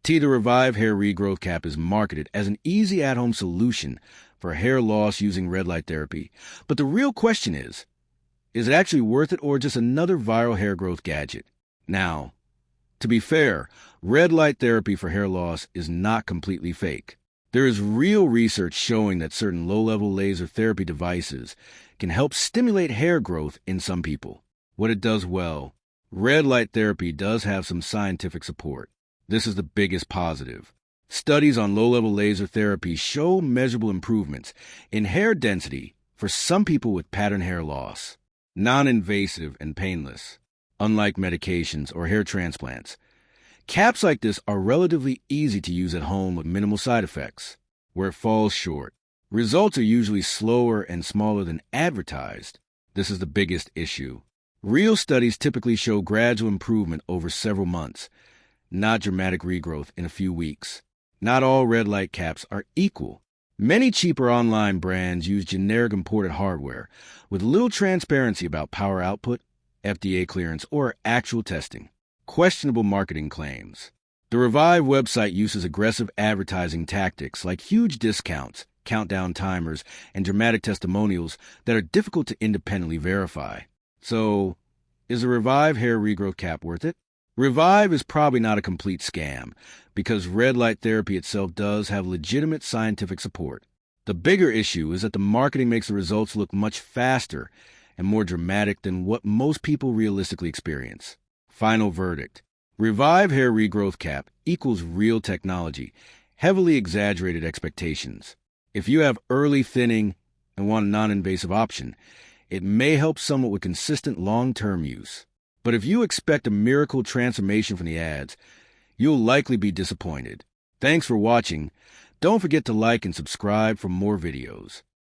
The Revyve Hair Regrowth Cap is marketed as an easy at-home solution for hair loss using red light therapy. But the real question is it actually worth it or just another viral hair growth gadget? Now, to be fair, red light therapy for hair loss is not completely fake. There is real research showing that certain low-level laser therapy devices can help stimulate hair growth in some people. What it does well, red light therapy does have some scientific support. This is the biggest positive. Studies on low-level laser therapy show measurable improvements in hair density for some people with pattern hair loss. Non-invasive and painless, unlike medications or hair transplants. Caps like this are relatively easy to use at home with minimal side effects. Where it falls short, results are usually slower and smaller than advertised. This is the biggest issue. Real studies typically show gradual improvement over several months, not dramatic regrowth in a few weeks. Not all red light caps are equal. Many cheaper online brands use generic imported hardware with little transparency about power output, FDA clearance, or actual testing. Questionable marketing claims. The Revyve website uses aggressive advertising tactics like huge discounts, countdown timers, and dramatic testimonials that are difficult to independently verify. So, is the Revyve Hair Regrowth Cap worth it? Revyve is probably not a complete scam because red light therapy itself does have legitimate scientific support. The bigger issue is that the marketing makes the results look much faster and more dramatic than what most people realistically experience. Final verdict. Revyve Hair Regrowth Cap equals real technology, heavily exaggerated expectations. If you have early thinning and want a non-invasive option, it may help somewhat with consistent long-term use. But if you expect a miracle transformation from the ads, you'll likely be disappointed. Thanks for watching. Don't forget to like and subscribe for more videos.